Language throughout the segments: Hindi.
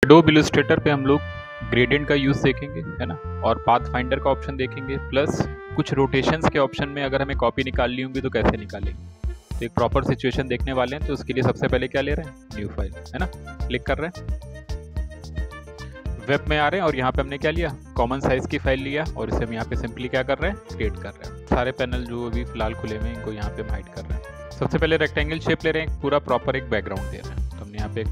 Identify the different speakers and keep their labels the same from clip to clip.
Speaker 1: एडोब इलस्ट्रेटर पे हम लोग ग्रेडियंट का यूज़ देखेंगे, है ना, और पाथ फाइंडर का ऑप्शन देखेंगे, प्लस कुछ रोटेशंस के ऑप्शन में अगर हमें कॉपी निकालनी होंगी तो कैसे निकालेंगे। तो एक प्रॉपर सिचुएशन देखने वाले हैं, तो उसके लिए सबसे पहले क्या ले रहे हैं, न्यू फाइल, है ना, क्लिक कर रहे हैं, वेब में आ रहे हैं और यहाँ पे हमने क्या लिया, कॉमन साइज़ की फाइल लिया और इसे हम यहाँ पे सिंपली क्या कर रहे हैं, क्रिएट कर रहे हैं। सारे पैनल जो अभी फिलहाल खुले हुए हैं इनको यहाँ पे हम हाइड कर रहे हैं। सबसे पहले रेक्टेंगल शेप ले रहे हैं, पूरा प्रॉपर एक बैकग्राउंड दे रहे हैं। तो हमने यहाँ पे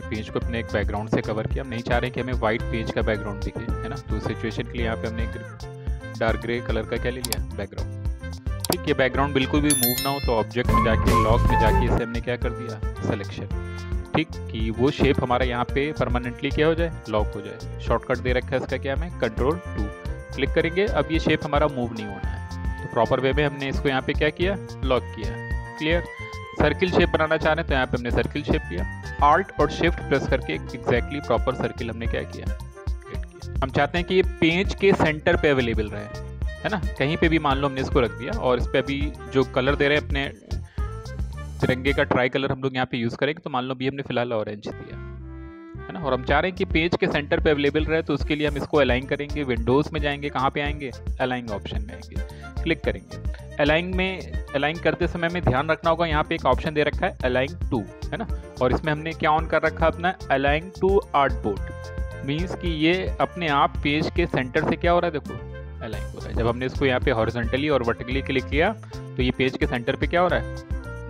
Speaker 1: पेज को अपने एक बैकग्राउंड से कवर किया। हम नहीं चाह रहे कि हमें वाइट पेज का बैकग्राउंड दिखे, है ना, तो सिचुएशन के लिए यहाँ पे हमने एक डार्क ग्रे कलर का क्या ले लिया, बैकग्राउंड। ठीक, ये बैकग्राउंड बिल्कुल भी मूव ना हो तो ऑब्जेक्ट में जाके, लॉक में जाके इसे हमने क्या कर दिया, सिलेक्शन। ठीक, कि वो शेप हमारा यहाँ पे परमानेंटली क्या हो जाए, लॉक हो जाए। शॉर्टकट दे रखा है इसका, क्या हमें Ctrl+2 क्लिक करेंगे। अब ये शेप हमारा मूव नहीं होना है, तो प्रॉपर वे में हमने इसको यहाँ पे क्या किया, लॉक किया। क्लियर। सर्किल शेप बनाना चाह रहे हैं तो यहाँ पे हमने सर्किल शेप लिया, Alt और Shift प्रेस करके एग्जैक्टली प्रॉपर सर्किल हमने क्या किया, क्रिएट किया। हम चाहते हैं कि ये पेज के सेंटर पे अवेलेबल रहे, है ना, कहीं पे भी मान लो हमने इसको रख दिया। और इस पे अभी जो कलर दे रहे हैं अपने तिरंगे का ट्राई कलर हम लोग यहाँ पे यूज़ करेंगे, तो मान लो भी हमने फिलहाल ऑरेंज दिया, है ना, और हम चाह रहे हैं कि पेज के सेंटर पे अवेलेबल रहे, तो उसके लिए हम इसको अलाइन करेंगे। विंडोज़ में जाएंगे, कहाँ पे आएंगे, अलाइन ऑप्शन में आएंगे, क्लिक करेंगे। अलाइन में अलाइन करते समय में ध्यान रखना होगा, यहाँ पे एक ऑप्शन दे रखा है अलाइन टू, है ना, और इसमें हमने क्या ऑन कर रखा है अपना, अलाइन टू आर्टबोर्ड। मीन्स कि ये अपने आप पेज के सेंटर से क्या हो रहा है, देखो अलाइन हो रहा है। जब हमने इसको यहाँ पे हॉरिजॉन्टली और वर्टिकली क्लिक किया तो ये पेज के सेंटर पे क्या हो रहा है,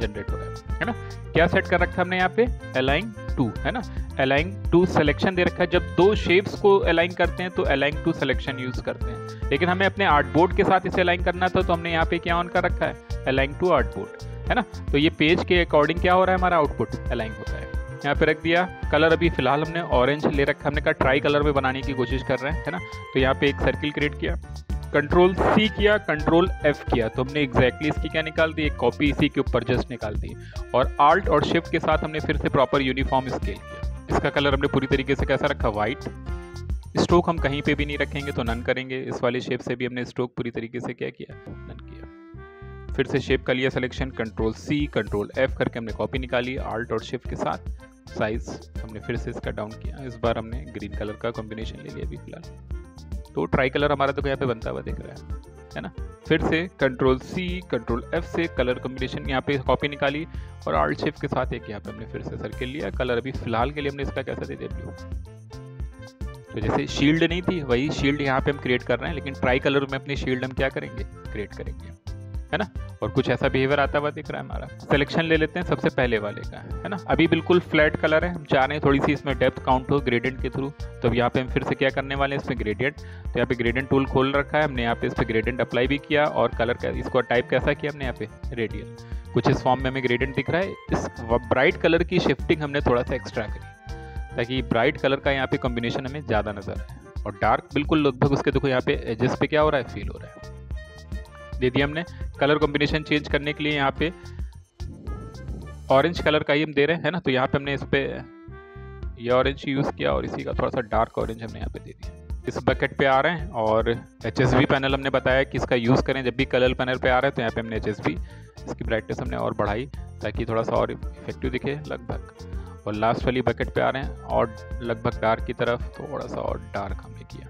Speaker 1: जनरेट हो रहा है ना। क्या सेट कर रखा है हमने यहाँ पे, अलाइन टू, है ना, अलाइन टू सिलेक्शन दे रखा है। जब दो शेप्स को अलाइन करते हैं तो अलाइन टू सिलेक्शन यूज करते हैं, लेकिन हमें अपने आर्टबोर्ड के साथ इसे अलाइन करना था, तो हमने यहाँ पे क्या ऑन कर रखा है, अलाइन टू आर्टबोर्ड, है ना। तो ये पेज के अकॉर्डिंग क्या हो रहा है, हमारा आउटपुट अलाइन हो रहा है। यहाँ पे रख दिया। कलर अभी फिलहाल हमने ऑरेंज ले रखा, हमने कहा ट्राई कलर में बनाने की कोशिश कर रहे हैं, है ना। तो यहाँ पे एक सर्किल क्रिएट किया, Ctrl+C किया, Ctrl+F किया, तो हमने एग्जैक्टली इसकी क्या निकाल दी, एक कॉपी इसी के ऊपर जस्ट निकाल दी। और Alt और Shift के साथ हमने फिर से प्रॉपर यूनिफॉर्म स्केल किया। इसका कलर हमने पूरी तरीके से कैसा रखा, वाइट। स्ट्रोक हम कहीं पे भी नहीं रखेंगे तो नन करेंगे। इस वाले शेप से भी हमने स्ट्रोक पूरी तरीके से क्या किया, नन किया। फिर से शेप का लिया सिलेक्शन, Ctrl+C Ctrl+F करके हमने कॉपी निकाली। Alt और Shift के साथ साइज हमने फिर से इसका डाउन किया। इस बार हमने ग्रीन कलर का कॉम्बिनेशन ले लिया अभी फिलहाल, तो ट्राई कलर हमारा तो यहाँ पे बनता हुआ दिख रहा है ना। फिर से Ctrl+C Ctrl+F से कलर कॉम्बिनेशन यहाँ पे कॉपी निकाली और Alt Shift के साथ एक यहाँ पे हमने फिर से सर्किल लिया। कलर अभी फिलहाल के लिए हमने इसका कैसा दे दिया, ब्लू। तो जैसे शील्ड नहीं थी, वही शील्ड यहाँ पे हम क्रिएट कर रहे हैं, लेकिन ट्राई कलर में अपनी शील्ड हम क्या करेंगे, क्रिएट करेंगे, है ना। और कुछ ऐसा बिहेवियर आता हुआ दिख रहा है हमारा। सिलेक्शन ले लेते हैं सबसे पहले वाले का, है ना। अभी बिल्कुल फ्लैट कलर है, हम चाह रहे हैं थोड़ी सी इसमें डेप्थ काउंट हो ग्रेडियंट के थ्रू, तो अब यहाँ पे हम फिर से क्या करने वाले हैं, इसमें ग्रेडियंट। तो यहाँ पे ग्रेडियंट टूल खोल रखा है हमने, यहाँ पे इस पर ग्रेडियंट अप्लाई भी किया और कलर का इसको टाइप कैसा किया हमने, यहाँ पे रेडियल। कुछ इस फॉर्म में हमें ग्रेडियंट दिख रहा है। इस ब्राइट कलर की शिफ्टिंग हमने थोड़ा सा एक्स्ट्रा करी, ताकि ब्राइट कलर का यहाँ पे कॉम्बिनेशन हमें ज़्यादा नजर आए, और डार्क बिल्कुल लगभग उसके देखो यहाँ पे एजेस पे क्या हो रहा है, फील हो रहा है। दे दिया हमने। कलर कॉम्बिनेशन चेंज करने के लिए यहाँ पे ऑरेंज कलर का ही हम दे रहे हैं, है ना। तो यहाँ पे हमने इस पे ये ऑरेंज यूज़ किया और इसी का थोड़ा सा डार्क ऑरेंज हमने यहाँ पे दे दिया। इस बकेट पे आ रहे हैं और HSV पैनल हमने बताया कि इसका यूज़ करें जब भी कलर पैनल पे आ रहा है, तो यहाँ पे हमने HSV इसकी ब्राइटनेस हमने और बढ़ाई ताकि थोड़ा सा और इफेक्टिव दिखे लगभग। और लास्ट वाली बकेट पे आ रहे हैं और लगभग डार्क की तरफ थोड़ा सा और डार्क हमने किया।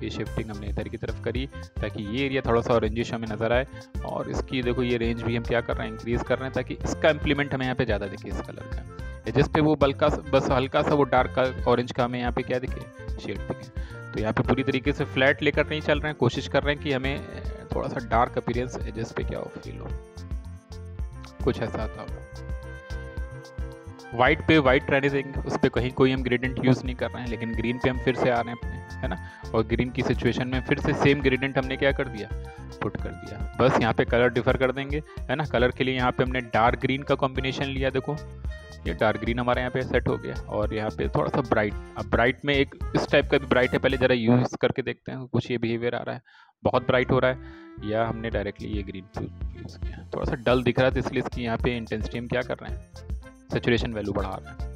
Speaker 1: ये शिफ्टिंग हमने इधर की तरफ करी ताकि ये एरिया थोड़ा सा ऑरेंजिश हमें नजर आए, और इसकी देखो ये रेंज भी हम क्या कर रहे हैं, इंक्रीज कर रहे हैं, ताकि इसका इम्प्लीमेंट हमें यहाँ पे ज़्यादा दिखे इस कलर का। जिस पे वो बस हल्का सा वो डार्क ऑरेंज का हमें यहाँ पे क्या दिखे, शेड दिखे। तो यहाँ पे पूरी तरीके से फ्लैट लेकर नहीं चल रहे हैं, कोशिश कर रहे हैं कि हमें थोड़ा सा डार्क अपीयरेंस एजेस पे क्या हो, फील हो, कुछ ऐसा आता हो। वाइट पे वाइट रहने देंगे, उस पर कहीं कोई हम ग्रेडियंट यूज़ नहीं कर रहे हैं, लेकिन ग्रीन पे हम फिर से आ रहे हैं अपने, है ना। और ग्रीन की सिचुएशन में फिर से सेम ग्रेडियंट हमने क्या कर दिया, पुट कर दिया। बस यहाँ पे कलर डिफर कर देंगे, है ना। कलर के लिए यहाँ पे हमने डार्क ग्रीन का कॉम्बिनेशन लिया, देखो ये डार्क ग्रीन हमारे यहाँ पे सेट हो गया। और यहाँ पे थोड़ा सा ब्राइट, अब ब्राइट में एक इस टाइप का भी ब्राइट है, पहले ज़रा यूज़ करके देखते हैं, कुछ ये बिहेवियर आ रहा है, बहुत ब्राइट हो रहा है, या हमने डायरेक्टली ये ग्रीन यूज़ किया। थोड़ा सा डल दिख रहा है तो इसलिए इसकी यहाँ पे इंटेंसिटी हम क्या कर रहे हैं, सैचुरेशन वैल्यू बढ़ा रहे हैं।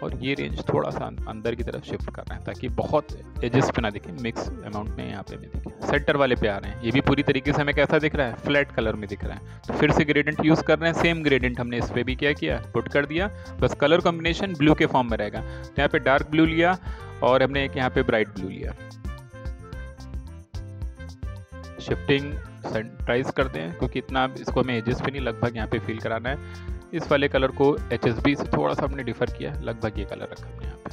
Speaker 1: और ये रेंज थोड़ा सा अंदर की तरफ शिफ्ट कर रहे हैं ताकि बहुत एजेस पे ना दिखे, मिक्स अमाउंट में यहाँ पे भी दिखे। सेंटर वाले पे आ रहे हैं, ये भी पूरी तरीके से हमें कैसा दिख रहा है, फ्लैट कलर में दिख रहा है। तो फिर से ग्रेडियंट यूज़ कर रहे हैं, सेम ग्रेडियंट हमने इस पर भी क्या किया, पुट कर दिया, बस कलर कॉम्बिनेशन ब्लू के फॉर्म में रहेगा। तो यहाँ पे डार्क ब्लू लिया और हमने एक यहाँ पे ब्राइट ब्लू लिया। शिफ्टिंग सेंटराइज करते हैं क्योंकि इतना इसको हमें एजेस पे नहीं, लगभग यहाँ पे फील कराना है। इस वाले कलर को HSB से थोड़ा सा हमने डिफर किया, लगभग ये कलर रखा हमने यहाँ पे।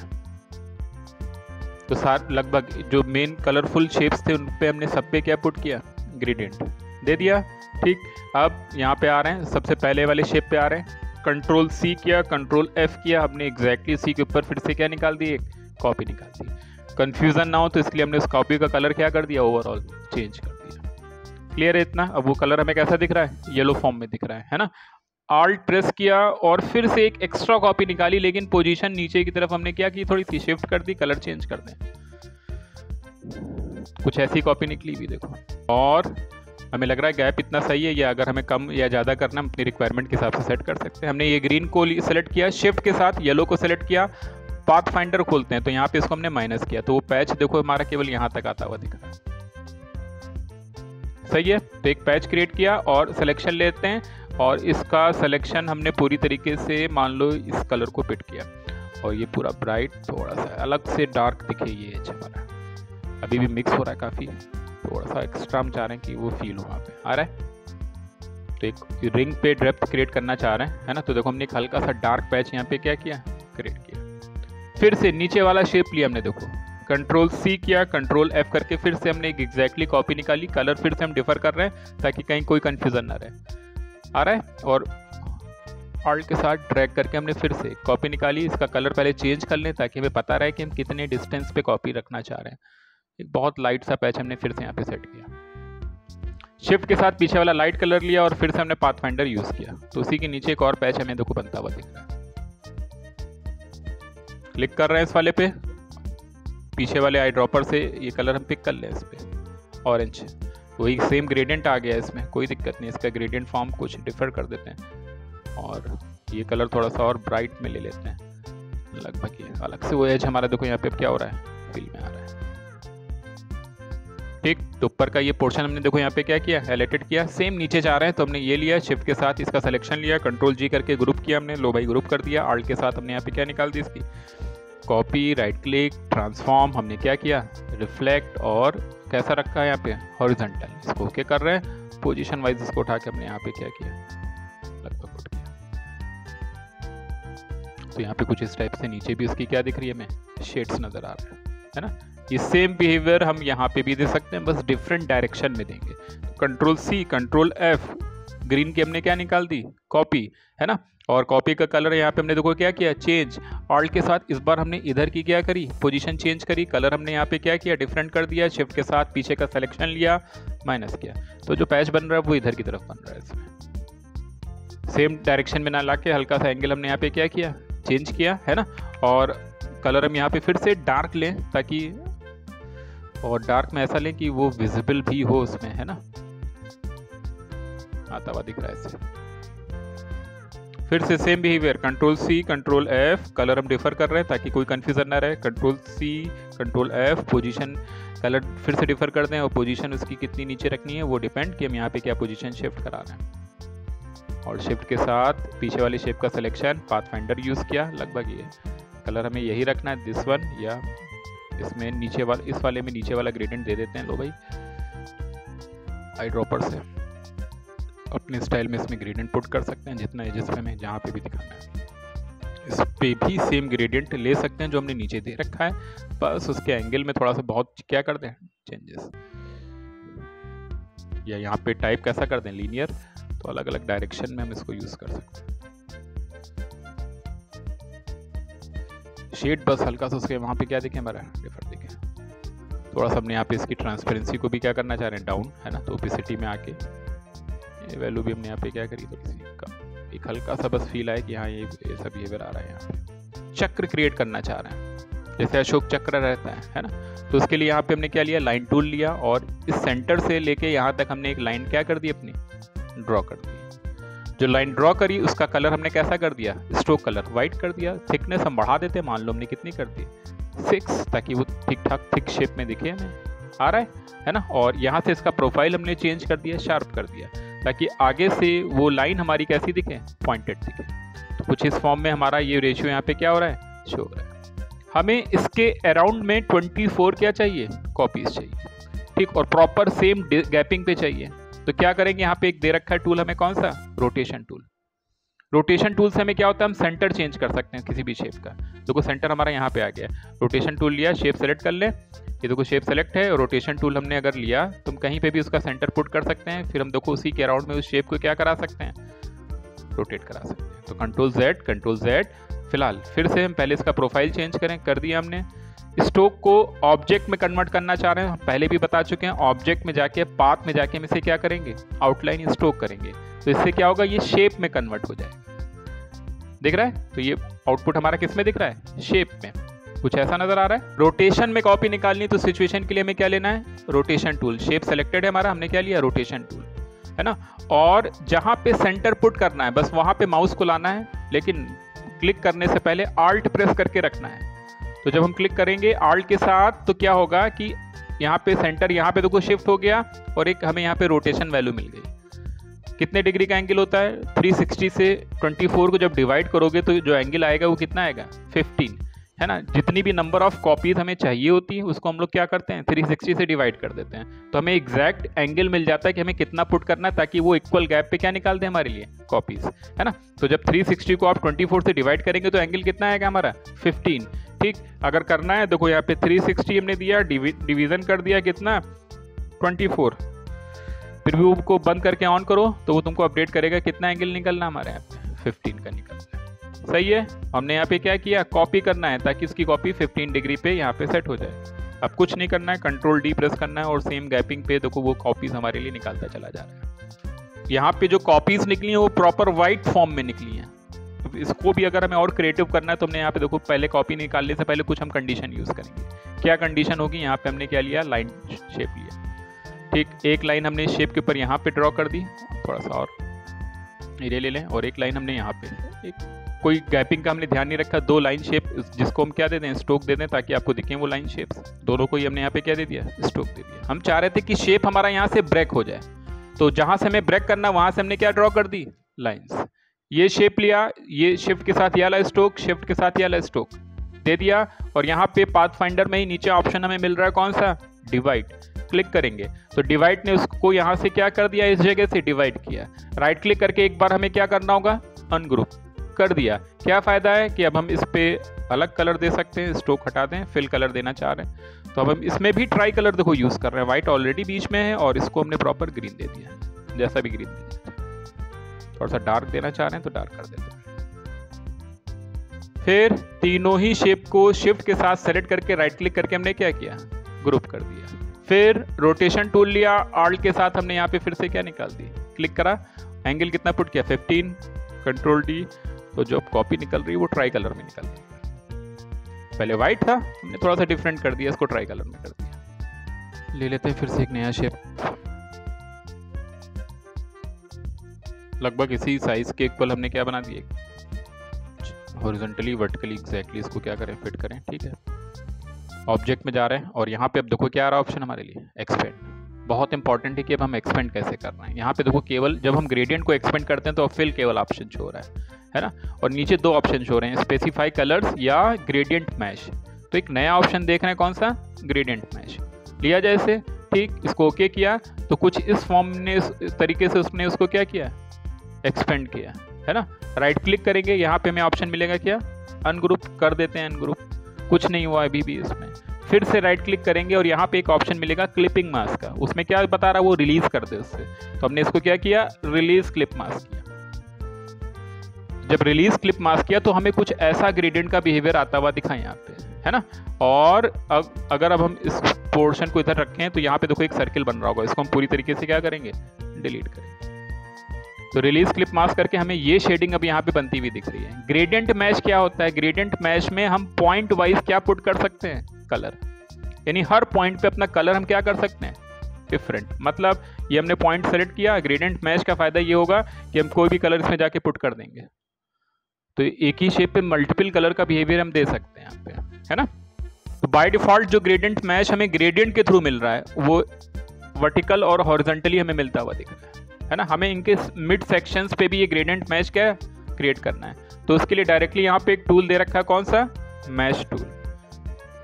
Speaker 1: तो सार लगभग जो मेन कलरफुल शेप्स थे उन पे हमने सब पे क्या पुट किया, ग्रेडियंट दे दिया। ठीक, अब यहाँ पे आ रहे हैं, सबसे पहले वाले शेप पे आ रहे हैं, कंट्रोल C किया, कंट्रोल F किया, हमने एग्जैक्टली C के ऊपर फिर से क्या निकाल दी, एक कॉपी निकाल दी। कंफ्यूजन ना हो तो इसलिए हमने उस कॉपी का कलर क्या कर दिया, ओवरऑल चेंज कर दिया। क्लियर है इतना? अब वो कलर हमें कैसा दिख रहा है, येलो फॉर्म में दिख रहा है ना। Alt प्रेस किया और फिर से एक एक्स्ट्रा कॉपी निकाली, लेकिन पोजीशन नीचे की तरफ हमने क्या की, थोड़ी सी शिफ्ट कर दी, कलर चेंज कर दें। कुछ ऐसी कॉपी निकली भी देखो, और हमें लग रहा है गैप इतना सही है, या अगर हमें कम या ज़्यादा करना हम अपनी रिक्वायरमेंट के हिसाब से सेट कर सकते हैं। हमने ये ग्रीन को सेलेक्ट किया, शिफ्ट के साथ येलो को सेलेक्ट किया, पाथ फाइंडर खोलते हैं तो यहाँ पे इसको हमने माइनस किया, तो वो पैच देखो हमारा केवल यहाँ तक आता हुआ दिख रहा है। सही है, तो एक पैच क्रिएट किया और सिलेक्शन लेते हैं, और इसका सिलेक्शन हमने पूरी तरीके से मान लो इस कलर को पिट किया, और ये पूरा ब्राइट थोड़ा सा अलग से डार्क दिखे, ये एज हमारा अभी भी मिक्स हो रहा है काफ़ी, थोड़ा सा एक्स्ट्रा हम चाह रहे हैं कि वो फील हो वहाँ पे आ रहा है। तो एक रिंग पे डेप्थ क्रिएट करना चाह रहे हैं, है ना। तो देखो हमने एक हल्का सा डार्क पैच यहाँ पे क्या किया, क्रिएट किया। फिर से नीचे वाला शेप लिया हमने, देखो कंट्रोल C किया, कंट्रोल F करके फिर से हमने एक एग्जैक्टली कॉपी निकाली, कलर फिर से हम डिफर कर रहे हैं ताकि कहीं कोई कंफ्यूजन ना रहे, आ रहा है। और Alt के साथ ड्रैग करके हमने फिर से कॉपी निकाली, इसका कलर पहले चेंज कर लें ताकि हमें पता रहे कि हम कितने डिस्टेंस पे कॉपी रखना चाह रहे हैं। एक बहुत लाइट सा पैच हमने फिर से यहाँ पे सेट किया, शिफ्ट के साथ पीछे वाला लाइट कलर लिया और फिर से हमने पाथ फाइंडर यूज किया, तो उसी के नीचे एक और पैच हमें देखो बनता हुआ दिख रहा है। क्लिक कर रहे हैं इस वाले पे, पीछे वाले आई ड्रॉपर से ये कलर हम पिक कर लें, इस पे ऑरेंज, वही सेम ग्रेडियंट आ गया, इसमें कोई दिक्कत नहीं। इसका ग्रेडियंट फॉर्म कुछ डिफर कर देते हैं और ये कलर थोड़ा सा और ब्राइट में ले लेते हैं, लगभग ये अलग से वो एज हमारा देखो यहाँ पे क्या हो रहा है, फील में आ रहा है। ठीक, तो ऊपर का ये पोर्शन हमने देखो यहाँ पे क्या किया, हाईलाइटेड किया। सेम नीचे जा रहे हैं तो हमने ये लिया, शिफ्ट के साथ इसका सिलेक्शन लिया, कंट्रोल G करके ग्रुप किया हमने, लो भाई ग्रुप कर दिया। Alt के साथ हमने यहाँ पे क्या निकाल दी, इसकी कॉपी, राइट क्लिक, ट्रांसफॉर्म, हमने क्या किया, रिफ्लेक्ट, और कैसा रखा है यहाँ पे, हॉरिजॉन्टल, इसको ओके कर रहे हैं। पोजीशन वाइज इसको उठा के हमने यहाँ पे क्या किया, लगभग उठ किया। तो यहाँ पे कुछ इस टाइप से नीचे भी उसकी क्या दिख रही है, हमें शेड्स नजर आ रहा है ना। ये सेम बिहेवियर हम यहाँ पे भी दे सकते हैं, बस डिफरेंट डायरेक्शन में देंगे। Control C, control F, green की हमने क्या निकाल दी, कॉपी, है ना। और कॉपी का कलर यहाँ पे हमने देखो क्या किया, चेंज। Alt के साथ इस बार हमने इधर की क्या करी, पोजीशन चेंज करी, कलर हमने यहाँ पे क्या किया, डिफरेंट कर दिया। शिफ्ट के साथ पीछे का सिलेक्शन लिया, माइनस किया, तो जो पैच बन रहा है वो इधर की तरफ बन रहा है। इसमें सेम डायरेक्शन में ना लाके हल्का सा एंगल हमने यहाँ पे क्या किया, चेंज किया, है ना। और कलर हम यहाँ पे फिर से डार्क लें, ताकि और डार्क में ऐसा लें कि वो विजिबल भी हो उसमें, है ना, आता हुआ दिख रहा है इससे। फिर से same behaviour, control C, control F, colour हम डिफर कर रहे हैं ताकि कोई कंफ्यूजन ना रहे। Control C, control F, position, colour फिर से डिफर कर दें, और पोजीशन उसकी कितनी नीचे रखनी है वो डिपेंड कि हम यहाँ पे क्या पोजीशन शिफ्ट करा रहे हैं। और शिफ्ट के साथ पीछे वाली शेप का सिलेक्शन, पाथ फाइंडर यूज किया, लगभग ये कलर हमें यही रखना है, दिस वन, या इसमें नीचे वाला, इस वाले में नीचे वाला ग्रेडियंट दे देते हैं। लो भाई आई ड्रॉपर से अपने स्टाइल में इसमें ग्रेडियंट पुट कर सकते हैं, जितना एजेस पे हमें जहाँ पे भी दिखाना है। इस पे भी सेम ग्रेडियंट ले सकते हैं जो हमने नीचे दे रखा है, बस उसके एंगल में थोड़ा सा बहुत क्या कर दें, चेंजेस, या यहाँ पे टाइप कैसा कर दें, लीनियर, तो अलग अलग डायरेक्शन में हम इसको यूज कर सकते हैं। शेड बस हल्का सा उसके वहाँ पे क्या दिखे, हमारा डिफर दिखे। थोड़ा सा हमने यहाँ पे इसकी ट्रांसपेरेंसी को भी क्या करना चाह रहे हैं, डाउन, है ना। तो ओपेसिटी में आके ये वैल्यू भी हमने यहाँ पे क्या करी, थोड़ी सी कम, एक हल्का सा बस फील आए कि हाँ ये सब बिहेवियर आ रहा है। यहाँ पे चक्र क्रिएट करना चाह रहे हैं, जैसे अशोक चक्र रहता है ना। तो उसके लिए यहाँ पे हमने क्या लिया, लाइन टूल लिया, और इस सेंटर से लेके यहाँ तक हमने एक लाइन क्या कर दी, अपनी ड्रॉ कर दी। जो लाइन ड्रॉ करी उसका कलर हमने कैसा कर दिया, स्ट्रोक कलर वाइट कर दिया। थिकनेस हम बढ़ा देते हैं, मान लो हमने कितनी कर दी 6, ताकि वो ठीक ठाक थिक शेप में दिखे हमें, आ रहा है ना। और यहाँ से इसका प्रोफाइल हमने चेंज कर दिया, शार्प कर दिया, ताकि आगे से वो लाइन हमारी कैसी दिखे, पॉइंटेड दिखे। तो कुछ इस फॉर्म में हमारा ये रेशियो यहाँ पे क्या हो रहा है, शो हो रहा है। हमें इसके अराउंड में 24 क्या चाहिए, कॉपीज चाहिए, ठीक, और प्रॉपर सेम गैपिंग पे चाहिए। तो क्या करेंगे, यहाँ पे एक दे रखा है टूल हमें, कौन सा, रोटेशन टूल। रोटेशन टूल से हमें क्या होता है, हम सेंटर चेंज कर सकते हैं किसी भी शेप का। देखो सेंटर हमारा यहाँ पे आ गया, रोटेशन टूल लिया, शेप सेलेक्ट कर ले, ये देखो शेप सेलेक्ट है, रोटेशन टूल हमने अगर लिया तो हम कहीं पे भी उसका सेंटर पुट कर सकते हैं। फिर हम देखो उसी के अराउंड में उस शेप को क्या करा सकते हैं, रोटेट करा सकते हैं। तो कंट्रोल Z, फिलहाल फिर से हम पहले इसका प्रोफाइल चेंज करें, कर दिया हमने। स्ट्रोक को ऑब्जेक्ट में कन्वर्ट करना चाह रहे हैं, हम पहले भी बता चुके हैं, ऑब्जेक्ट में जाके पाथ में जाके हम इसे क्या करेंगे, आउटलाइन स्ट्रोक करेंगे। तो इससे क्या होगा, ये शेप में कन्वर्ट हो जाएगा, दिख रहा है। तो ये आउटपुट हमारा किस में दिख रहा है, शेप में, कुछ ऐसा नजर आ रहा है। रोटेशन में कॉपी निकालनी, तो सिचुएशन के लिए हमें क्या लेना है, रोटेशन टूल। शेप सेलेक्टेड है हमारा, हमने क्या लिया, रोटेशन टूल, है ना। और जहां पे सेंटर पुट करना है बस वहां पे माउस को लाना है, लेकिन क्लिक करने से पहले आल्ट प्रेस करके रखना है। तो जब हम क्लिक करेंगे आल्ट के साथ तो क्या होगा कि यहाँ पे सेंटर यहाँ पे देखो शिफ्ट हो गया, और एक हमें यहाँ पे रोटेशन वैल्यू मिल गई। कितने डिग्री का एंगल होता है, 360 से 24 को जब डिवाइड करोगे तो जो एंगल आएगा वो कितना आएगा, 15, है ना। जितनी भी नंबर ऑफ कॉपीज हमें चाहिए होती है उसको हम लोग क्या करते हैं, 360 से डिवाइड कर देते हैं, तो हमें एग्जैक्ट एंगल मिल जाता है कि हमें कितना पुट करना है, ताकि वो इक्वल गैप पे क्या निकाल दे हमारे लिए, कॉपीज, है ना। तो जब 360 को आप 24 से डिवाइड करेंगे तो एंगल कितना आएगा हमारा, 15, ठीक। अगर करना है देखो यहाँ पे 360 हमने दिया, डिवीजन कर दिया कितना, 24। प्रीव्यू को बंद करके ऑन करो तो वो तुमको अपडेट करेगा कितना एंगल निकलना हमारे यहाँ पे, 15 का निकलना है। सही है। हमने यहाँ पे क्या किया, कॉपी करना है ताकि इसकी कॉपी 15 डिग्री पे यहाँ पे सेट हो जाए। अब कुछ नहीं करना है, कंट्रोल D प्रेस करना है और सेम गैपिंग पे देखो वो कॉपीज हमारे लिए निकालता चला जा रहा है। यहाँ पे जो कॉपीज निकली हैं वो प्रॉपर वाइट फॉर्म में निकली हैं। इसको भी अगर हमें और क्रिएटिव करना है तो हमने यहाँ पे देखो पहले कॉपी निकालने से पहले कुछ हम कंडीशन यूज करेंगे। क्या कंडीशन होगी, यहाँ पे हमने क्या लिया, लाइन शेप लिया, ठीक। एक लाइन हमने शेप के ऊपर यहाँ पे ड्रॉ कर दी, थोड़ा सा और एरिया ले लें, और एक लाइन हमने यहाँ पे, एक कोई गैपिंग का हमने ध्यान नहीं रखा, 2 लाइन शेप जिसको हम क्या दे दें, स्ट्रोक दे दें, ताकि आपको दिखें वो लाइन शेप्स। दोनों को ही हमने यहाँ पे क्या दे दिया, स्ट्रोक दे दिया। हम चाह रहे थे कि शेप हमारा यहाँ से ब्रेक हो जाए, तो जहां से हमें ब्रेक करना वहां से हमने क्या ड्रॉ कर दी, लाइंस। ये शेप लिया, ये शिफ्ट के साथ ये वाला स्ट्रोक, शिफ्ट के साथ ये वाला स्ट्रोक दे दिया, और यहाँ पे पाथ फाइंडर में ही नीचे ऑप्शन हमें मिल रहा है कौन सा, डिवाइड। क्लिक करेंगे तो डिवाइड ने उसको यहाँ से क्या कर दिया, इस जगह से डिवाइड किया। राइट क्लिक करके एक बार हमें क्या करना होगा, अनग्रुप कर दिया। क्या फायदा है कि अब हम इस पे अलग कलर दे सकते हैं, स्ट्रोक हटा दें, फिल कलर देना चाह रहे हैं तो अब हम इसमें भी ट्राई कलर देखो यूज कर रहे हैं। व्हाइट ऑलरेडी बीच में है और इसको हमने प्रॉपर ग्रीन दे दिया, जैसा भी ग्रीन दे दिया। थोड़ा सा डार्क देना चाह रहे हैं तो डार्क कर देते हैं। फिर तीनों ही शेप को शिफ्ट के साथ सेलेक्ट करके राइट क्लिक करके हमने क्या किया, ग्रुप कर दिया। फिर रोटेशन टूल लिया, आल्ट के साथ हमने यहाँ पे फिर से क्या निकाल दी, क्लिक करा, एंगल कितना पुट किया, 15, कंट्रोल D, तो जो कॉपी निकल रही है वो ट्राई कलर में निकल रही है। पहले व्हाइट था, हमने थोड़ा सा डिफरेंट कर दिया, इसको ट्राई कलर में कर दिया। ले लेते हैं फिर से एक नया शेप, लगभग इसी साइज के इक्वल हमने क्या बना दिया, हॉरिजॉन्टली वर्टिकली एग्जैक्टली इसको क्या करें, फिट करें, ठीक है। ऑब्जेक्ट में जा रहे हैं और यहाँ पे अब देखो क्या आ रहा है ऑप्शन हमारे लिए, एक्सपेंड। बहुत इंपॉर्टेंट है कि अब हम एक्सपेंड कैसे कर रहे हैं। यहाँ पे देखो केवल जब हम ग्रेडियंट को एक्सपेंड करते हैं तो फिल केवल ऑप्शन शो हो रहा है ना, और नीचे 2 ऑप्शन शो हो रहे हैं, स्पेसिफाई कलर्स या ग्रेडियंट मैश। तो एक नया ऑप्शन देख रहे हैं, कौन सा, ग्रेडियंट मैश लिया जैसे, ठीक। इसको ओके किया तो कुछ इस फॉर्म ने, इस तरीके से उसने उसको क्या किया, एक्सपेंड किया, है ना। राइट क्लिक करेंगे, यहाँ पे हमें ऑप्शन मिलेगा क्या, अनग्रुप कर देते हैं, अनग्रुप, कुछ नहीं हुआ अभी भी इसमें। फिर से राइट क्लिक करेंगे और यहाँ पे एक ऑप्शन मिलेगा क्लिपिंग मास्क का, उसमें क्या बता रहा है, वो रिलीज कर दे उससे। तो हमने इसको क्या किया, रिलीज क्लिप मास्क किया। जब रिलीज क्लिप मास्क किया तो हमें कुछ ऐसा ग्रेडियंट का बिहेवियर आता हुआ दिखा यहाँ पे, है ना। और अगर अब हम इस पोर्शन को इधर रखें तो यहाँ पे देखो एक सर्किल बन रहा होगा, इसको हम पूरी तरीके से क्या करेंगे, डिलीट करेंगे। तो रिलीज क्लिप मास्क करके हमें ये शेडिंग अब यहाँ पे बनती हुई दिख रही है। ग्रेडियंट मैच क्या होता है, ग्रेडियंट मैच में हम पॉइंट वाइज क्या पुट कर सकते हैं, कलर, यानी हर पॉइंट पे अपना कलर हम क्या कर सकते हैं, डिफरेंट। मतलब ये हमने पॉइंट सेलेक्ट किया, ग्रेडियंट मैच का फायदा ये होगा कि हम कोई भी कलर इसमें जाके पुट कर देंगे, तो एक ही शेप पे मल्टीपल कलर का बिहेवियर हम दे सकते हैं यहाँ पे, है ना। तो बाय डिफॉल्ट जो ग्रेडियंट मैच हमें ग्रेडियंट के थ्रू मिल रहा है वो वर्टिकल और हॉरिजॉन्टली हमें मिलता हुआ दिख रहा है ना। हमें इनके मिड सेक्शंस पे भी ये ग्रेडियंट मैच क्या क्रिएट करना है, तो उसके लिए डायरेक्टली यहाँ पे एक टूल दे रखा है, कौन सा, मैश टूल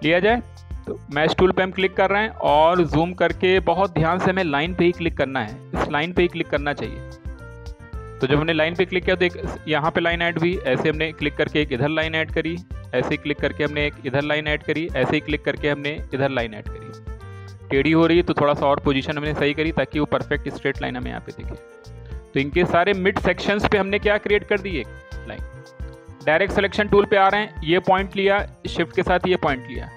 Speaker 1: लिया जाए। तो मैश टूल पे हम क्लिक कर रहे हैं और जूम करके बहुत ध्यान से हमें लाइन पे ही क्लिक करना है, इस लाइन पे ही क्लिक करना चाहिए। तो जब हमने लाइन पे क्लिक किया तो एक यहाँ पे लाइन ऐड हुई, ऐसे हमने क्लिक करके एक इधर लाइन ऐड करी, ऐसे ही क्लिक करके हमने एक इधर लाइन ऐड करी, ऐसे ही क्लिक करके हमने इधर लाइन ऐड करी। टेढ़ी हो रही है तो थोड़ा सा और पोजीशन हमने सही करी ताकि वो परफेक्ट स्ट्रेट लाइन हमें यहाँ पे दिखे। तो इनके सारे मिड सेक्शंस पे हमने क्या क्रिएट कर दी, एक लाइन। डायरेक्ट सिलेक्शन टूल पे आ रहे हैं, ये पॉइंट लिया, शिफ्ट के साथ ये पॉइंट लिया,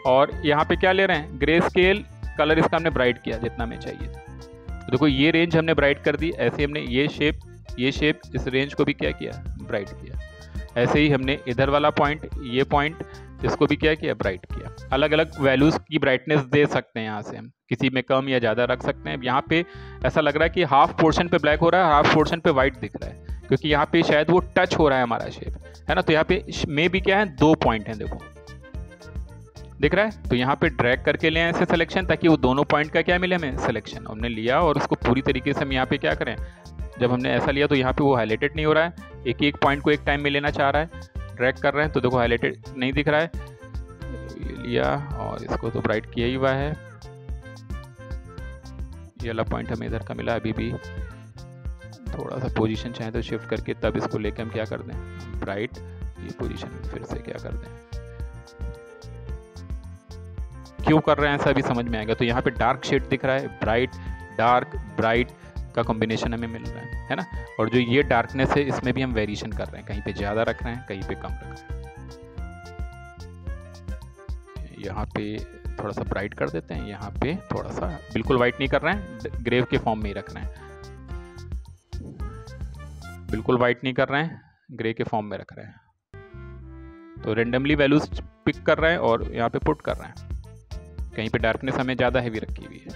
Speaker 1: और यहाँ पे क्या ले रहे हैं, ग्रे स्केल, कलर इसका हमने ब्राइट किया जितना हमें चाहिए। तो देखो ये रेंज हमने ब्राइट कर दी, ऐसे हमने ये शेप इस रेंज को भी क्या किया, ब्राइट किया। ऐसे ही हमने इधर वाला पॉइंट, ये पॉइंट, इसको भी क्या किया, ब्राइट किया। अलग अलग वैल्यूज की ब्राइटनेस दे सकते हैं, यहाँ से हम किसी में कम या ज़्यादा रख सकते हैं। यहाँ पे ऐसा लग रहा है कि हाफ पोर्शन पे ब्लैक हो रहा है, हाफ पोर्शन पे वाइट दिख रहा है, क्योंकि यहाँ पे शायद वो टच हो रहा है हमारा शेप, है ना। तो यहाँ पे में भी क्या है, 2 पॉइंट हैं, देखो दिख रहा है। तो यहाँ पे ड्रैग करके ले आए ऐसे सिलेक्शन, ताकि वो दोनों पॉइंट का क्या मिले हमें, सिलेक्शन हमने लिया, और उसको पूरी तरीके से हम यहाँ पे क्या करें, जब हमने ऐसा लिया तो यहाँ पे वो हाईलाइटेड नहीं हो रहा है, एक एक पॉइंट को एक टाइम में लेना चाह रहा है, ड्रैग कर रहे हैं तो देखो हाईलाइटेड नहीं दिख रहा है, ये लिया और इसको तो ब्राइट किया ही हुआ है। ये वाला पॉइंट हमें इधर का मिला, अभी भी थोड़ा सा पोजीशन चाहे तो शिफ्ट करके तब इसको लेकर हम क्या कर दें, ब्राइट, ये पोजीशन फिर से क्या कर दें। क्यों कर रहे हैं ऐसा भी समझ में आएगा। तो यहाँ पे डार्क शेड दिख रहा है, ब्राइट डार्क ब्राइट का कॉम्बिनेशन हमें मिल रहा है ना। और जो ये डार्कनेस है इसमें भी हम वेरिएशन कर रहे हैं, कहीं पे ज़्यादा रख रहे हैं, कहीं पे कम रख रहे हैं। यहाँ पे थोड़ा सा ब्राइट कर देते हैं, यहाँ पे थोड़ा सा, बिल्कुल वाइट नहीं कर रहे हैं, ग्रेव के फॉर्म में ही रख रहे हैं, बिल्कुल वाइट नहीं कर रहे हैं, ग्रे के फॉर्म में रख रहे हैं। तो रेंडमली वैल्यूज पिक कर रहे हैं और यहाँ पे पुट कर रहे हैं। कहीं पे डार्कनेस हमें ज़्यादा हैवी रखी हुई है,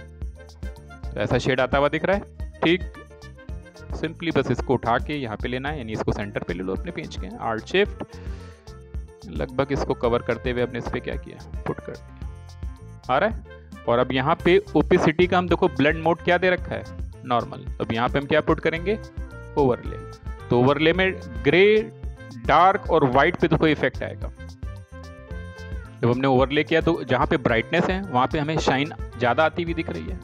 Speaker 1: तो ऐसा शेड आता हुआ दिख रहा है। ठीक, सिंपली बस इसको उठा के यहाँ पे लेना है, यानी इसको सेंटर पे ले लो अपने पेज के, आल्ट शिफ्ट, लगभग इसको कवर करते हुए अपने इस पे क्या किया, पुट कर दिया, आ रहा है। और अब यहाँ पे ओपेसिटी का हम देखो ब्लेंड मोड क्या दे रखा है, नॉर्मल। अब यहाँ पे हम क्या पुट करेंगे, ओवरले। तो ओवरले में ग्रे डार्क और वाइट पे तो कोई इफेक्ट आएगा। जब हमने ओवरले किया तो जहाँ पे ब्राइटनेस है वहाँ पे हमें शाइन ज़्यादा आती हुई दिख रही है,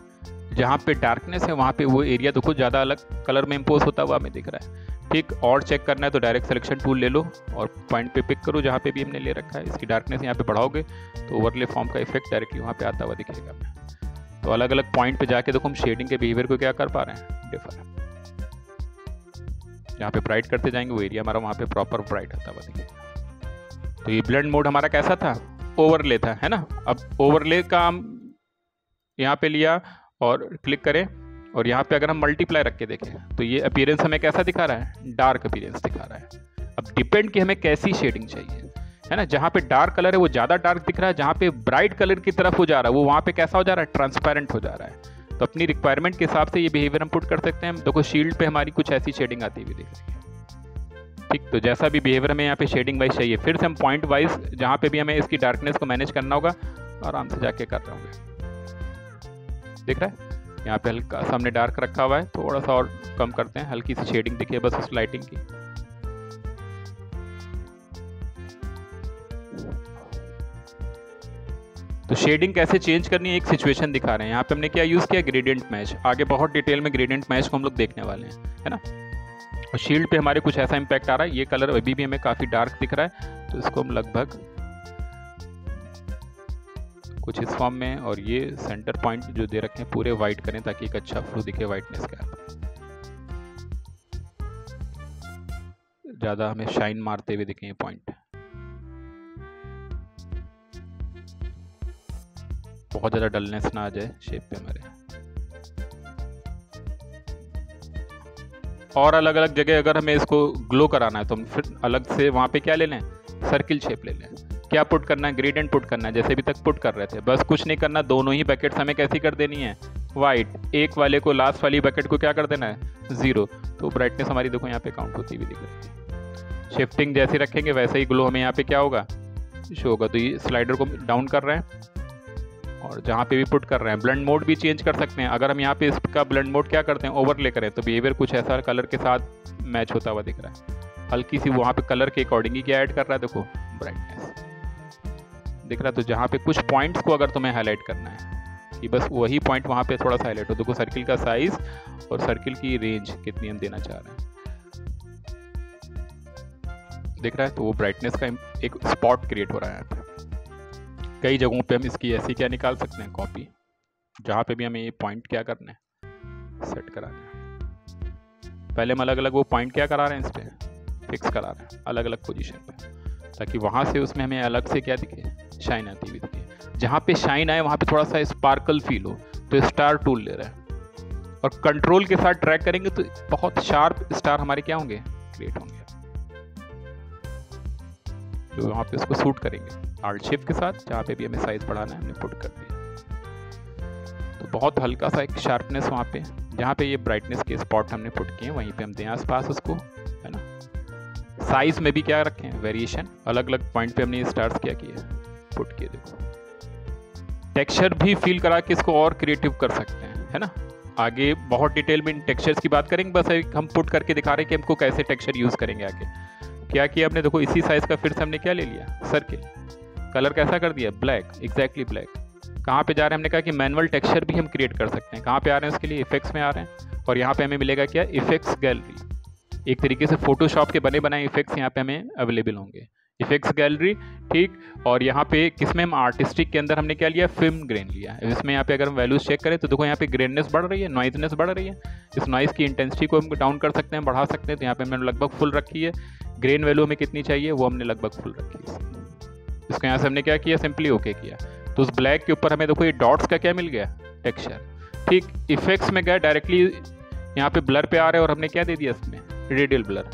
Speaker 1: जहाँ पे डार्कनेस है वहाँ पे वो एरिया देखो ज़्यादा अलग कलर में इम्पोज होता हुआ हमें दिख रहा है। ठीक, और चेक करना है तो डायरेक्ट सिलेक्शन टूल ले लो और पॉइंट पे पिक करो जहाँ पे भी हमने ले रखा है। इसकी डार्कनेस यहाँ पे बढ़ाओगे तो ओवरले फॉर्म का इफेक्ट डायरेक्टली वहाँ पे आता हुआ दिखेगा हमें। तो अलग अलग पॉइंट पे जाके देखो हम शेडिंग के बिहेवियर को क्या कर पा रहे हैं, डिफर। जहाँ पे ब्राइट करते जाएंगे वो एरिया हमारा वहाँ पे प्रॉपर ब्राइट आता हुआ दिखेगा। तो ये ब्लेंड मोड हमारा कैसा था, ओवरले था, है ना। अब ओवरले का हम यहाँ पे लिया और क्लिक करें, और यहाँ पे अगर हम मल्टीप्लाई रख के देखें तो ये अपीयरेंस हमें कैसा दिखा रहा है, डार्क अपीयरेंस दिखा रहा है। अब डिपेंड कि हमें कैसी शेडिंग चाहिए, है ना। जहाँ पे डार्क कलर है वो ज़्यादा डार्क दिख रहा है, जहाँ पे ब्राइट कलर की तरफ हो जा रहा है वो वहाँ पे कैसा हो जा रहा है, ट्रांसपेरेंट हो जा रहा है। तो अपनी रिक्वायरमेंट के हिसाब से ये बिहेवियर हम पुट कर सकते हैं। देखो शील्ड पे हमारी कुछ ऐसी शेडिंग आती हुई दिख रही है। ठीक, तो जैसा भी बिहेवियर हमें यहाँ पे शेडिंग वाइज चाहिए, फिर से हम पॉइंट वाइज जहाँ पे भी हमें इसकी डार्कनेस को मैनेज करना होगा आराम से जाके कर रहे होंगे। दिख रहा है यहाँ पे हल्का सा हमने डार्क रखा हुआ है, थोड़ा सा और कम करते हैं, हल्की सी शेडिंग दिखे बस उस लाइटिंग की। तो शेडिंग कैसे चेंज करनी है एक सिचुएशन दिखा रहे हैं। यहाँ पे हमने क्या यूज किया, ग्रेडियंट मैच। आगे बहुत डिटेल में ग्रेडियंट मैच को हम लोग देखने वाले हैं, है ना। और शील्ड पे हमारे कुछ ऐसा इंपैक्ट आ रहा है, ये कलर अभी भी हमें काफी डार्क दिख रहा है, तो इसको हम लगभग कुछ इस फॉर्म में, और ये सेंटर पॉइंट जो दे रखे हैं पूरे वाइट करें ताकि एक अच्छा फ्लो दिखे वाइटनेस का। ज्यादा हमें शाइन मारते हुए दिखे ये पॉइंट, बहुत ज्यादा डलनेस ना आ जाए शेप पे हमारे। और अलग अलग जगह अगर हमें इसको ग्लो कराना है तो हम फिर अलग से वहां पे क्या ले लें, सर्किल शेप ले लें। क्या पुट करना है, ग्रेडियंट पुट करना है, जैसे अभी तक पुट कर रहे थे, बस कुछ नहीं करना, दोनों ही बकेट्स हमें कैसी कर देनी है, वाइट, एक वाले को, लास्ट वाली बकेट को क्या कर देना है, 0। तो ब्राइटनेस हमारी देखो यहाँ पे काउंट होती हुई दिख रही है। शिफ्टिंग जैसे रखेंगे वैसे ही ग्लो हमें यहाँ पे क्या होगा, शो होगा। तो ये स्लाइडर को डाउन कर रहे हैं और जहाँ पे भी पुट कर रहे हैं। ब्लेंड मोड भी चेंज कर सकते हैं। अगर हम यहाँ पे इसका ब्लेंड मोड क्या करते हैं, ओवरले करें, तो बिहेवियर कुछ ऐसा कलर के साथ मैच होता हुआ दिख रहा है। हल्की सी वहाँ पे कलर के अकॉर्डिंग ही क्या ऐड कर रहा है, देखो ब्राइटनेस दिख रहा है। तो जहाँ पे कुछ पॉइंट्स को अगर तुम्हें हाईलाइट करना है कि बस वही पॉइंट वहाँ पे थोड़ा सा हाईलाइट हो, देखो सर्किल का साइज और सर्किल की रेंज कितनी हम देना चाह रहे हैं, दिख रहा है। तो वो ब्राइटनेस का एक स्पॉट क्रिएट हो रहा है यहाँ पे। कई जगहों पे हम इसकी ऐसी क्या निकाल सकते हैं, कॉपी, जहाँ पे भी हमें ये पॉइंट क्या करना है, सेट कराना है। पहले हम अलग अलग वो पॉइंट क्या करा रहे हैं, इस पर फिक्स करा रहे हैं अलग अलग पोजीशन पे, ताकि वहाँ से उसमें हमें अलग से क्या दिखे, शाइन आती हुई दिखे। जहाँ पे शाइन आए वहाँ पे थोड़ा सा स्पार्कल फील हो, तो स्टार टूल ले रहा है और कंट्रोल के साथ ट्रैक करेंगे तो बहुत शार्प स्टार हमारे क्या होंगे, क्रिएट होंगे, जो वहाँ पे उसको सूट करेंगे। आल्ट शिफ्ट के साथ जहाँ पे भी हमें साइज बढ़ाना है हमने पुट कर दिया। तो बहुत हल्का सा एक शार्पनेस वहाँ पे, जहाँ पे ये ब्राइटनेस के स्पॉट हमने पुट किए वहीं पे हम दें आसपास उसको, है ना। साइज में भी क्या रखें, वेरिएशन, अलग अलग पॉइंट पे हमने स्टार्स क्या किए, पुट किए। देखो टेक्सचर भी फील करा के इसको और क्रिएटिव कर सकते हैं, है ना। आगे बहुत डिटेल में इन टेक्सचर्स की बात करेंगे, बस एक हम पुट करके दिखा रहे हैं कि हमको कैसे टेक्सचर यूज करेंगे। आगे क्या किया हमने, देखो इसी साइज का फिर से हमने क्या ले लिया, सर्किल, कलर कैसा कर दिया, ब्लैक, एग्जैक्टली ब्लैक। कहाँ पे जा रहे हैं, हमने कहा कि मैनुअल टेक्सचर भी हम क्रिएट कर सकते हैं। कहाँ पे आ रहे हैं, उसके लिए इफेक्ट्स में आ रहे हैं और यहाँ पे हमें मिलेगा क्या, इफेक्ट्स गैलरी। एक तरीके से फोटोशॉप के बने बनाए इफेक्ट्स यहाँ पे हमें अवेलेबल होंगे, इफेक्ट्स गैलरी, ठीक। और यहाँ पे किसमें हम आर्टिस्टिक के अंदर हमने क्या लिया, फिल्म ग्रेन लिया। इसमें यहाँ पे अगर हम वैल्यूज चेक करें तो देखो यहाँ पे ग्रेननेस बढ़ रही है, नॉइजनेस बढ़ रही है। इस नॉइज की इंटेंसिटी को हम डाउन कर सकते हैं, बढ़ा सकते हैं। तो यहाँ पे हमने लगभग फुल रखी है। ग्रेन वैल्यू हमें कितनी चाहिए, वो हमने लगभग फुल रखी है। इसको यहाँ से हमने क्या किया, सिंपली ओके किया। तो उस ब्लैक के ऊपर हमें देखो ये डॉट्स का क्या मिल गया, टेक्सचर, ठीक। इफेक्ट्स में गया, डायरेक्टली यहाँ पे ब्लर पे आ रहे हैं और हमने क्या दे दिया इसमें, रेडियल ब्लर।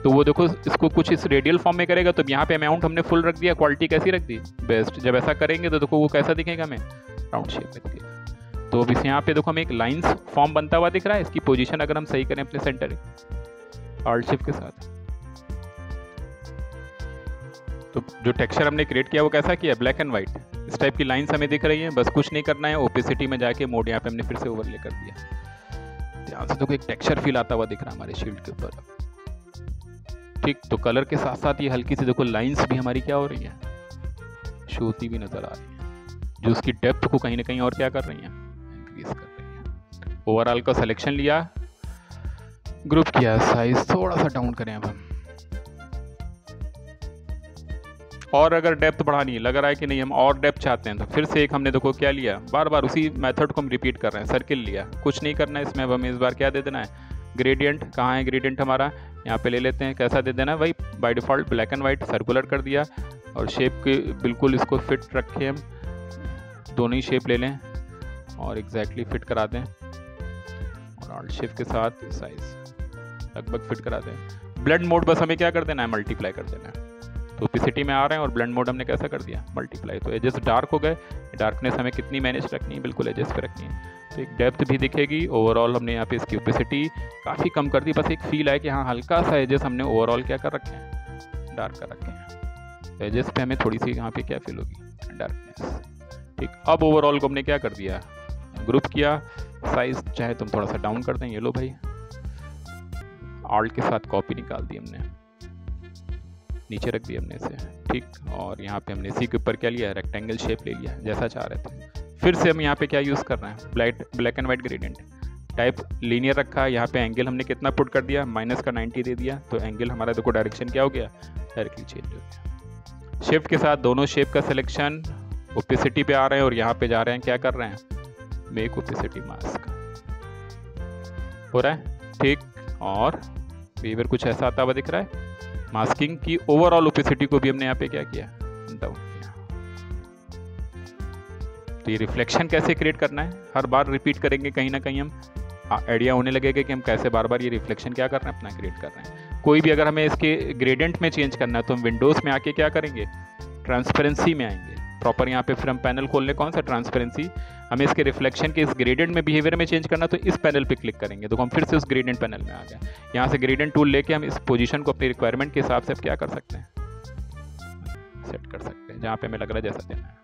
Speaker 1: तो वो देखो इसको कुछ इस रेडियल फॉर्म में करेगा, तो यहाँ पे अमाउंट हमने फुल रख दिया, क्वालिटी कैसी रख दी, बेस्ट। जब ऐसा करेंगे तो देखो वो कैसा दिखेगा, हमें राउंड शेप में दिखेगा। तो अब इस यहाँ पे देखो हमें एक लाइंस फॉर्म बनता हुआ दिख रहा है। इसकी पोजीशन अगर हम सही करें अपने सेंटर आल्ट शिफ्ट के साथ, तो जो टेक्सचर हमने क्रिएट किया वो कैसा किया, ब्लैक एंड व्हाइट। इस टाइप की लाइंस हमें दिख रही हैं, बस कुछ नहीं करना है। ओपेसिटी में जाके मोड यहाँ पे हमने फिर से ओवरले कर दिया। ध्यान से देखो एक टेक्सचर फील आता हुआ दिख रहा है हमारे शील्ड के ऊपर, ठीक। तो कलर के साथ साथ ये हल्की सी देखो लाइंस भी हमारी क्या हो रही है, शो होती भी नजर आ रही है, जो उसकी डेप्थ को कहीं ना कहीं और क्या कर रही है, इंक्रीज कर रही है। ओवरऑल का सिलेक्शन लिया, ग्रुप किया, साइज थोड़ा सा डाउन करें अब हम। और अगर डेप्थ बढ़ानी है, लग रहा है कि नहीं हम और डेप्थ चाहते हैं, तो फिर से एक हमने देखो क्या लिया, बार बार उसी मेथड को हम रिपीट कर रहे हैं। सर्किल लिया, कुछ नहीं करना है इसमें। अब हमें इस बार क्या दे देना है, ग्रेडियंट। कहाँ है ग्रेडियंट हमारा, यहाँ पे ले लेते हैं। कैसा दे देना है भाई, by default black and white, circular कर दिया। और शेप के बिल्कुल इसको फिट रखें हम, दोनों ही शेप ले लें और एग्जैक्टली फिट करा दें। और आल्ट शिफ्ट के साथ साइज लगभग फिट करा दें। ब्लेंड मोड बस हमें क्या कर देना है, मल्टीप्लाई कर देना है। तो ओपेसिटी में आ रहे हैं और ब्लेंड मोड हमने कैसा कर दिया, मल्टीप्लाई। तो एजेस डार्क हो गए, डार्कनेस हमें कितनी मैनेज रखनी है, बिल्कुल एजेस पे रखनी है। तो एक डेप्थ भी दिखेगी। ओवरऑल हमने यहाँ पे इसकी ओपेसिटी काफ़ी कम कर दी, बस एक फील है कि हाँ हल्का सा एजेस हमने ओवरऑल क्या कर रखे हैं, डार्क कर रखे हैं। तो एजेस पे हमें थोड़ी सी यहाँ पे क्या फील होगी, डार्कनेस, ठीक। अब ओवरऑल को हमने क्या कर दिया, ग्रुप किया। साइज चाहे तुम थोड़ा सा डाउन कर दें, ये लो भाई, आल्ट के साथ कॉपी निकाल दी हमने, नीचे रख दिया हमने इसे, ठीक। और यहाँ पे हमने इसी के ऊपर क्या लिया, रेक्टेंगल शेप ले लिया जैसा चाह रहे थे। फिर से हम यहाँ पे क्या यूज़ कर रहे हैं, black and white gradient type, linear रखा। यहाँ पे एंगल हमने कितना पुट कर दिया, -90 दे दिया। तो एंगल हमारा देखो डायरेक्शन क्या हो गया, डायरेक्टली चेंज हो गया। शिफ्ट के साथ दोनों शेप का सिलेक्शन, ओपेसिटी पे आ रहे हैं और यहाँ पे जा रहे हैं, क्या कर रहे हैं, मेक ओपेसिटी मास्क हो रहा है, ठीक। और बिहेवियर कुछ ऐसा आता हुआ दिख रहा है। मास्किंग की ओवरऑल ओपेसिटी को भी हमने यहाँ पे क्या किया, डाउन किया। तो ये रिफ्लेक्शन कैसे क्रिएट करना है, हर बार रिपीट करेंगे, कहीं ना कहीं हम आइडिया होने लगेगा कि हम कैसे बार बार ये रिफ्लेक्शन क्या कर रहे हैं, अपना क्रिएट कर रहे हैं। कोई भी अगर हमें इसके ग्रेडियंट में चेंज करना है तो हम विंडोज़ में आके क्या करेंगे, ट्रांसपेरेंसी में आएंगे प्रॉपर। यहाँ पे फिर हम पैनल खोल लें, कौन सा, ट्रांसपेरेंसी। हमें इसके रिफ्लेक्शन के इस ग्रेडियंट में बिहेवियर में चेंज करना, तो इस पैनल पे क्लिक करेंगे तो हम फिर से उस ग्रेडियंट पैनल में आ गए। यहाँ से ग्रेडियंट टूल लेके हम इस पोजीशन को अपनी रिक्वायरमेंट के हिसाब से अब क्या कर सकते हैं, सेट कर सकते हैं, जहाँ पे हमें लग रहा है जैसा देना है।